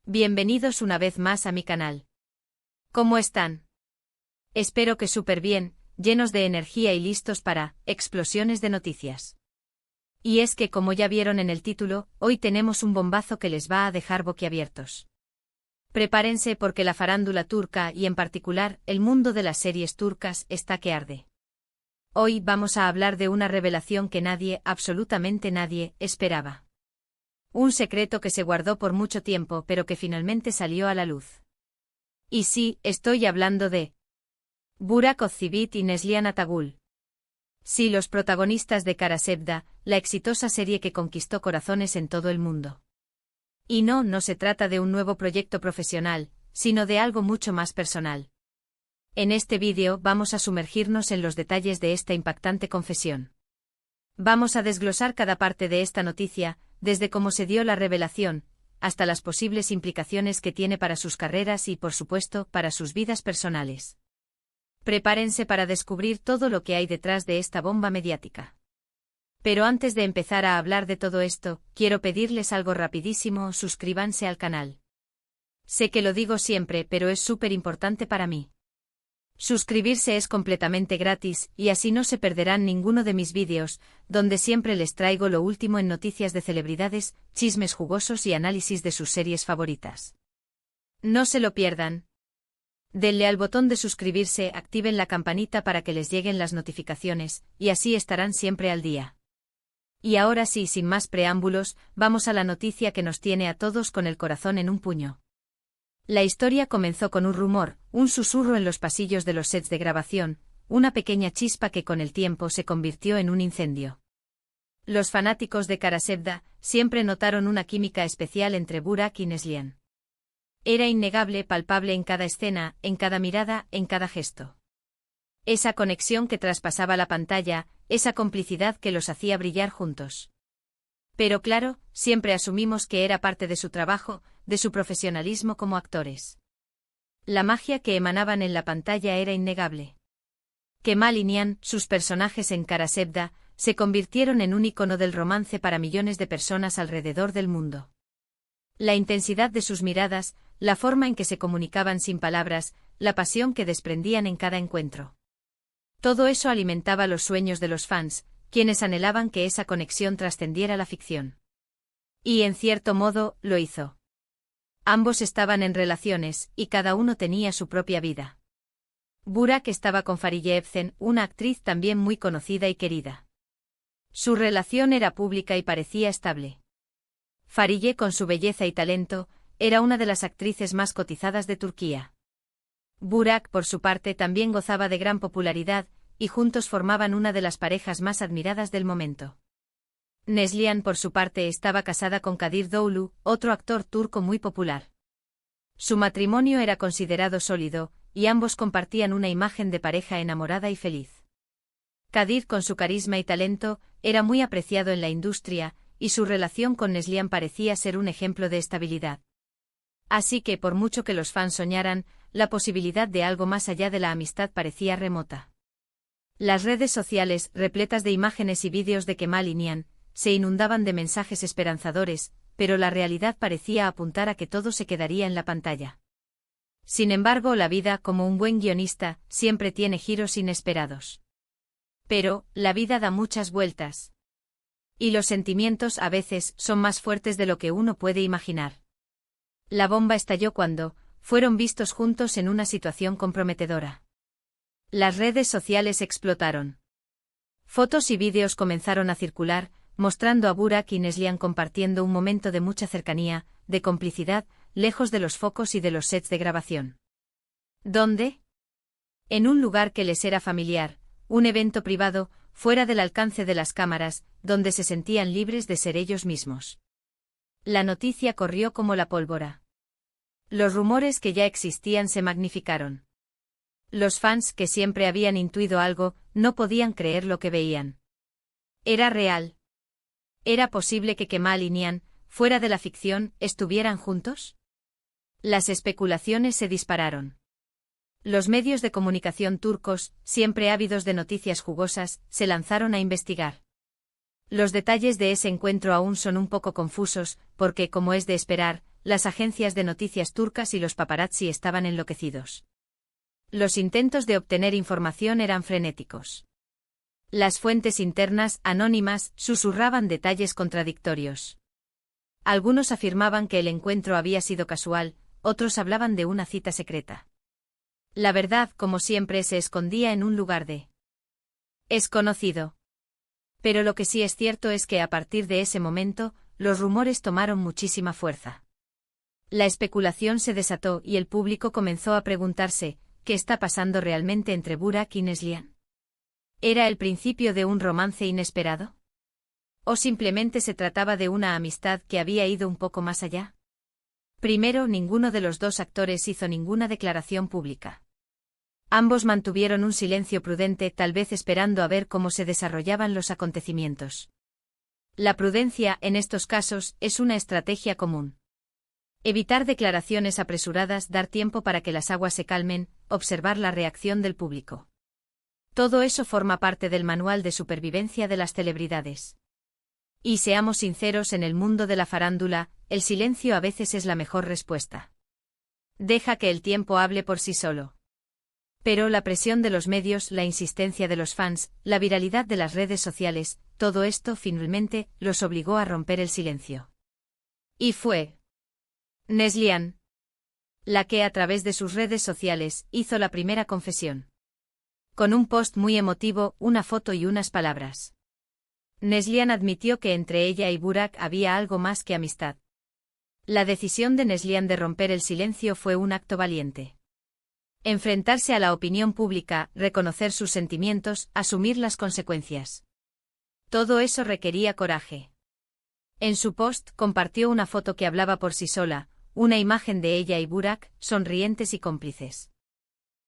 Bienvenidos una vez más a mi canal. ¿Cómo están? Espero que súper bien, llenos de energía y listos para explosiones de noticias. Y es que, como ya vieron en el título, hoy tenemos un bombazo que les va a dejar boquiabiertos. Prepárense porque la farándula turca y en particular el mundo de las series turcas está que arde. Hoy vamos a hablar de una revelación que nadie, absolutamente nadie, esperaba. Un secreto que se guardó por mucho tiempo pero que finalmente salió a la luz. Y sí, estoy hablando de Burak Özçivit y Neslihan Atagül. Sí, los protagonistas de Kara Sevda, la exitosa serie que conquistó corazones en todo el mundo. Y no se trata de un nuevo proyecto profesional, sino de algo mucho más personal. En este vídeo vamos a sumergirnos en los detalles de esta impactante confesión. Vamos a desglosar cada parte de esta noticia, desde cómo se dio la revelación, hasta las posibles implicaciones que tiene para sus carreras y, por supuesto, para sus vidas personales. Prepárense para descubrir todo lo que hay detrás de esta bomba mediática. Pero antes de empezar a hablar de todo esto, quiero pedirles algo rapidísimo: suscríbanse al canal. Sé que lo digo siempre, pero es súper importante para mí. Suscribirse es completamente gratis, y así no se perderán ninguno de mis vídeos, donde siempre les traigo lo último en noticias de celebridades, chismes jugosos y análisis de sus series favoritas. No se lo pierdan. Denle al botón de suscribirse, activen la campanita para que les lleguen las notificaciones, y así estarán siempre al día. Y ahora sí, sin más preámbulos, vamos a la noticia que nos tiene a todos con el corazón en un puño. La historia comenzó con un rumor, un susurro en los pasillos de los sets de grabación, una pequeña chispa que con el tiempo se convirtió en un incendio. Los fanáticos de Kara Sevda siempre notaron una química especial entre Burak y Neslihan. Era innegable, palpable en cada escena, en cada mirada, en cada gesto. Esa conexión que traspasaba la pantalla, esa complicidad que los hacía brillar juntos. Pero claro, siempre asumimos que era parte de su trabajo, de su profesionalismo como actores. La magia que emanaban en la pantalla era innegable. Kemal y Nihan, sus personajes en Kara Sevda, se convirtieron en un icono del romance para millones de personas alrededor del mundo. La intensidad de sus miradas, la forma en que se comunicaban sin palabras, la pasión que desprendían en cada encuentro. Todo eso alimentaba los sueños de los fans, quienes anhelaban que esa conexión trascendiera la ficción. Y en cierto modo, lo hizo. Ambos estaban en relaciones, y cada uno tenía su propia vida. Burak estaba con Fariye Evcen, una actriz también muy conocida y querida. Su relación era pública y parecía estable. Fariye, con su belleza y talento, era una de las actrices más cotizadas de Turquía. Burak, por su parte, también gozaba de gran popularidad, y juntos formaban una de las parejas más admiradas del momento. Neslihan, por su parte, estaba casada con Kadir Doğulu, otro actor turco muy popular. Su matrimonio era considerado sólido, y ambos compartían una imagen de pareja enamorada y feliz. Kadir, con su carisma y talento, era muy apreciado en la industria, y su relación con Neslihan parecía ser un ejemplo de estabilidad. Así que, por mucho que los fans soñaran, la posibilidad de algo más allá de la amistad parecía remota. Las redes sociales, repletas de imágenes y vídeos de Kemal y Nihan, se inundaban de mensajes esperanzadores, pero la realidad parecía apuntar a que todo se quedaría en la pantalla. Sin embargo, la vida, como un buen guionista, siempre tiene giros inesperados. Pero, la vida da muchas vueltas. Y los sentimientos a veces son más fuertes de lo que uno puede imaginar. La bomba estalló cuando fueron vistos juntos en una situación comprometedora. Las redes sociales explotaron. Fotos y vídeos comenzaron a circular, mostrando a Burak y Neslihan compartiendo un momento de mucha cercanía, de complicidad, lejos de los focos y de los sets de grabación. ¿Dónde? En un lugar que les era familiar, un evento privado, fuera del alcance de las cámaras, donde se sentían libres de ser ellos mismos. La noticia corrió como la pólvora. Los rumores que ya existían se magnificaron. Los fans, que siempre habían intuido algo, no podían creer lo que veían. Era real. ¿Era posible que Kemal y Nihan, fuera de la ficción, estuvieran juntos? Las especulaciones se dispararon. Los medios de comunicación turcos, siempre ávidos de noticias jugosas, se lanzaron a investigar. Los detalles de ese encuentro aún son un poco confusos, porque, como es de esperar, las agencias de noticias turcas y los paparazzi estaban enloquecidos. Los intentos de obtener información eran frenéticos. Las fuentes internas, anónimas, susurraban detalles contradictorios. Algunos afirmaban que el encuentro había sido casual, otros hablaban de una cita secreta. La verdad, como siempre, se escondía en un lugar desconocido. Pero lo que sí es cierto es que a partir de ese momento, los rumores tomaron muchísima fuerza. La especulación se desató y el público comenzó a preguntarse, ¿qué está pasando realmente entre Burak y Neslihan? ¿Era el principio de un romance inesperado? ¿O simplemente se trataba de una amistad que había ido un poco más allá? Primero, ninguno de los dos actores hizo ninguna declaración pública. Ambos mantuvieron un silencio prudente, tal vez esperando a ver cómo se desarrollaban los acontecimientos. La prudencia, en estos casos, es una estrategia común. Evitar declaraciones apresuradas, dar tiempo para que las aguas se calmen, observar la reacción del público. Todo eso forma parte del manual de supervivencia de las celebridades. Y seamos sinceros, en el mundo de la farándula, el silencio a veces es la mejor respuesta. Deja que el tiempo hable por sí solo. Pero la presión de los medios, la insistencia de los fans, la viralidad de las redes sociales, todo esto finalmente los obligó a romper el silencio. Y fue Neslihan la que a través de sus redes sociales hizo la primera confesión. Con un post muy emotivo, una foto y unas palabras. Neslihan admitió que entre ella y Burak había algo más que amistad. La decisión de Neslihan de romper el silencio fue un acto valiente. Enfrentarse a la opinión pública, reconocer sus sentimientos, asumir las consecuencias. Todo eso requería coraje. En su post compartió una foto que hablaba por sí sola, una imagen de ella y Burak, sonrientes y cómplices.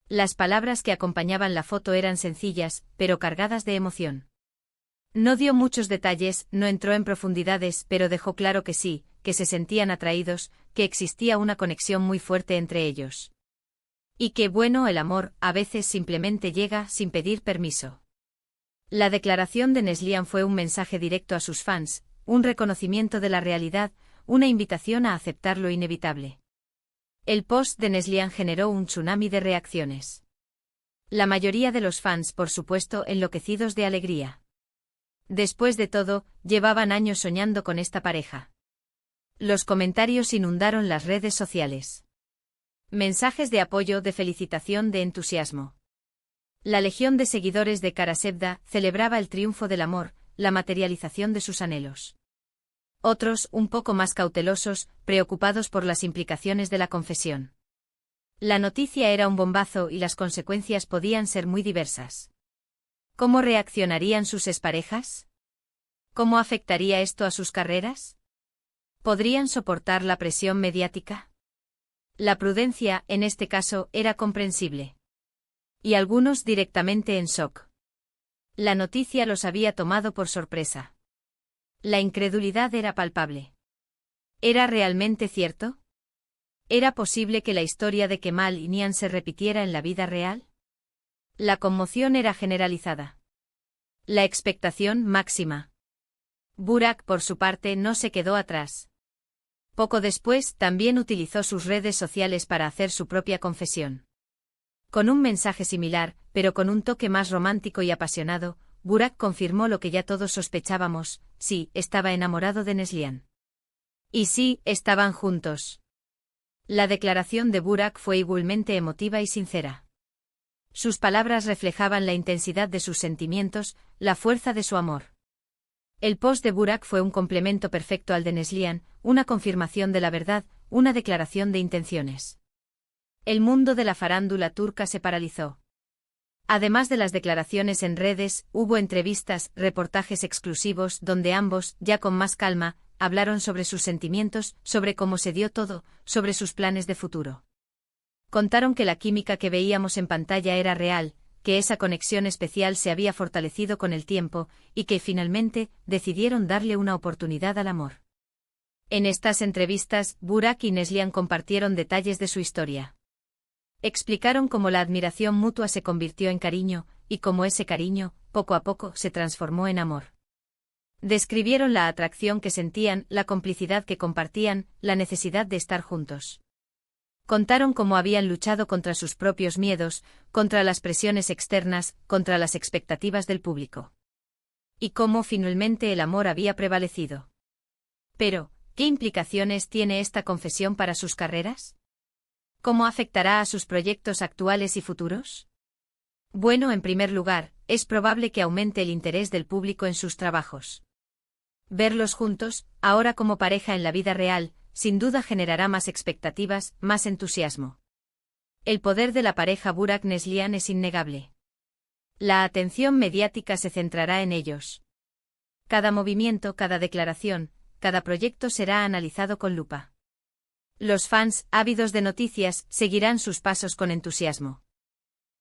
Las palabras que acompañaban la foto eran sencillas, pero cargadas de emoción. No dio muchos detalles, no entró en profundidades, pero dejó claro que sí, que se sentían atraídos, que existía una conexión muy fuerte entre ellos. Y que bueno, el amor, a veces simplemente llega sin pedir permiso. La declaración de Neslihan fue un mensaje directo a sus fans, un reconocimiento de la realidad, una invitación a aceptar lo inevitable. El post de Neslihan generó un tsunami de reacciones. La mayoría de los fans, por supuesto, enloquecidos de alegría. Después de todo, llevaban años soñando con esta pareja. Los comentarios inundaron las redes sociales. Mensajes de apoyo, de felicitación, de entusiasmo. La legión de seguidores de Karasevda celebraba el triunfo del amor, la materialización de sus anhelos. Otros, un poco más cautelosos, preocupados por las implicaciones de la confesión. La noticia era un bombazo y las consecuencias podían ser muy diversas. ¿Cómo reaccionarían sus exparejas? ¿Cómo afectaría esto a sus carreras? ¿Podrían soportar la presión mediática? La prudencia, en este caso, era comprensible. Y algunos directamente en shock. La noticia los había tomado por sorpresa. La incredulidad era palpable. ¿Era realmente cierto? ¿Era posible que la historia de Kemal y Nihan se repitiera en la vida real? La conmoción era generalizada. La expectación máxima. Burak, por su parte, no se quedó atrás. Poco después, también utilizó sus redes sociales para hacer su propia confesión. Con un mensaje similar, pero con un toque más romántico y apasionado, Burak confirmó lo que ya todos sospechábamos: sí, estaba enamorado de Neslihan. Y sí, estaban juntos. La declaración de Burak fue igualmente emotiva y sincera. Sus palabras reflejaban la intensidad de sus sentimientos, la fuerza de su amor. El post de Burak fue un complemento perfecto al de Neslihan, una confirmación de la verdad, una declaración de intenciones. El mundo de la farándula turca se paralizó. Además de las declaraciones en redes, hubo entrevistas, reportajes exclusivos donde ambos, ya con más calma, hablaron sobre sus sentimientos, sobre cómo se dio todo, sobre sus planes de futuro. Contaron que la química que veíamos en pantalla era real, que esa conexión especial se había fortalecido con el tiempo, y que finalmente decidieron darle una oportunidad al amor. En estas entrevistas, Burak y Neslihan compartieron detalles de su historia. Explicaron cómo la admiración mutua se convirtió en cariño, y cómo ese cariño, poco a poco, se transformó en amor. Describieron la atracción que sentían, la complicidad que compartían, la necesidad de estar juntos. Contaron cómo habían luchado contra sus propios miedos, contra las presiones externas, contra las expectativas del público. Y cómo finalmente el amor había prevalecido. Pero, ¿qué implicaciones tiene esta confesión para sus carreras? ¿Cómo afectará a sus proyectos actuales y futuros? Bueno, en primer lugar, es probable que aumente el interés del público en sus trabajos. Verlos juntos, ahora como pareja en la vida real, sin duda generará más expectativas, más entusiasmo. El poder de la pareja Burak-Neslihan es innegable. La atención mediática se centrará en ellos. Cada movimiento, cada declaración, cada proyecto será analizado con lupa. Los fans, ávidos de noticias, seguirán sus pasos con entusiasmo.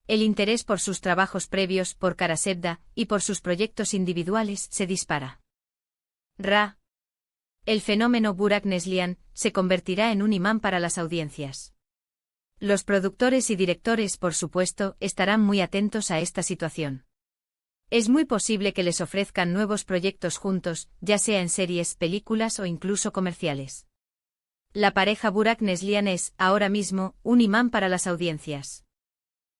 El interés por sus trabajos previos, por Karasevda, y por sus proyectos individuales se dispara. El fenómeno Burak-Neslihan se convertirá en un imán para las audiencias. Los productores y directores, por supuesto, estarán muy atentos a esta situación. Es muy posible que les ofrezcan nuevos proyectos juntos, ya sea en series, películas o incluso comerciales. La pareja Burak-Neslihan es, ahora mismo, un imán para las audiencias.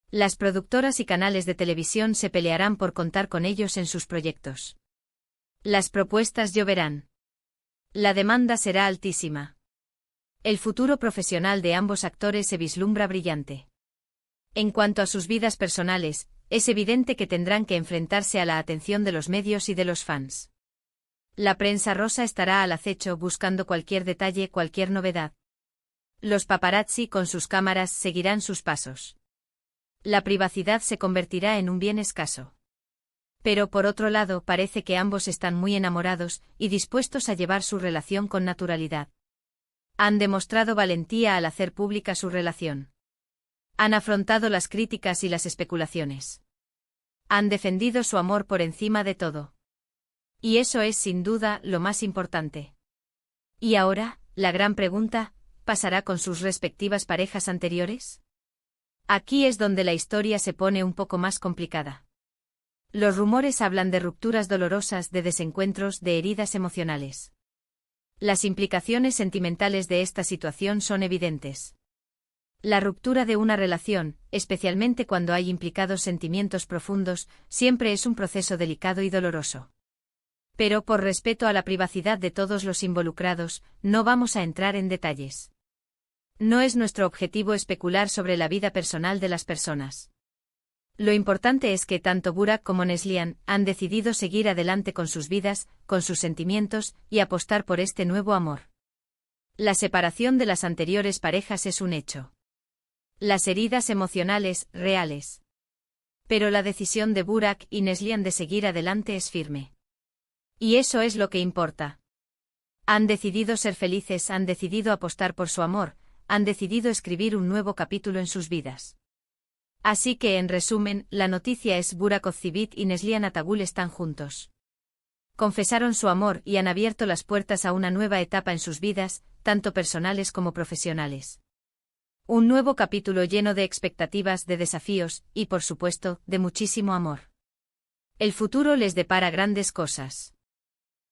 Las productoras y canales de televisión se pelearán por contar con ellos en sus proyectos. Las propuestas lloverán. La demanda será altísima. El futuro profesional de ambos actores se vislumbra brillante. En cuanto a sus vidas personales, es evidente que tendrán que enfrentarse a la atención de los medios y de los fans. La prensa rosa estará al acecho buscando cualquier detalle, cualquier novedad. Los paparazzi con sus cámaras seguirán sus pasos. La privacidad se convertirá en un bien escaso. Pero por otro lado parece que ambos están muy enamorados y dispuestos a llevar su relación con naturalidad. Han demostrado valentía al hacer pública su relación. Han afrontado las críticas y las especulaciones. Han defendido su amor por encima de todo. Y eso es sin duda lo más importante. Y ahora, la gran pregunta, ¿pasará con sus respectivas parejas anteriores? Aquí es donde la historia se pone un poco más complicada. Los rumores hablan de rupturas dolorosas, de desencuentros, de heridas emocionales. Las implicaciones sentimentales de esta situación son evidentes. La ruptura de una relación, especialmente cuando hay implicados sentimientos profundos, siempre es un proceso delicado y doloroso. Pero por respeto a la privacidad de todos los involucrados, no vamos a entrar en detalles. No es nuestro objetivo especular sobre la vida personal de las personas. Lo importante es que tanto Burak como Neslihan han decidido seguir adelante con sus vidas, con sus sentimientos, y apostar por este nuevo amor. La separación de las anteriores parejas es un hecho. Las heridas emocionales, reales. Pero la decisión de Burak y Neslihan de seguir adelante es firme. Y eso es lo que importa. Han decidido ser felices, han decidido apostar por su amor, han decidido escribir un nuevo capítulo en sus vidas. Así que, en resumen, la noticia es Burak Ozcivit y Neslihan Atagul están juntos. Confesaron su amor y han abierto las puertas a una nueva etapa en sus vidas, tanto personales como profesionales. Un nuevo capítulo lleno de expectativas, de desafíos, y por supuesto, de muchísimo amor. El futuro les depara grandes cosas.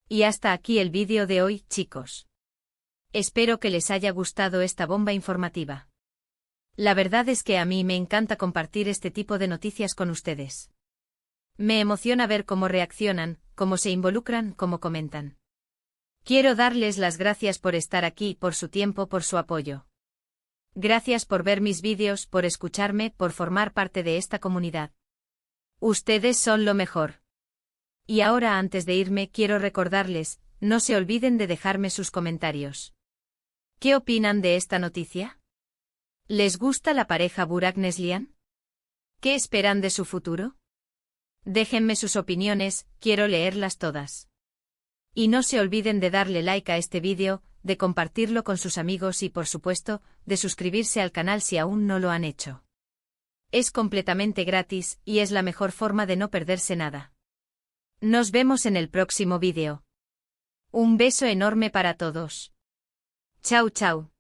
Y hasta aquí el vídeo de hoy, chicos. Espero que les haya gustado esta bomba informativa. La verdad es que a mí me encanta compartir este tipo de noticias con ustedes. Me emociona ver cómo reaccionan, cómo se involucran, cómo comentan. Quiero darles las gracias por estar aquí, por su tiempo, por su apoyo. Gracias por ver mis vídeos, por escucharme, por formar parte de esta comunidad. Ustedes son lo mejor. Y ahora, antes de irme, quiero recordarles, no se olviden de dejarme sus comentarios. ¿Qué opinan de esta noticia? ¿Les gusta la pareja Burak-Neslihan? ¿Qué esperan de su futuro? Déjenme sus opiniones, quiero leerlas todas. Y no se olviden de darle like a este vídeo, de compartirlo con sus amigos y, por supuesto, de suscribirse al canal si aún no lo han hecho. Es completamente gratis y es la mejor forma de no perderse nada. Nos vemos en el próximo vídeo. Un beso enorme para todos. Chao, chao.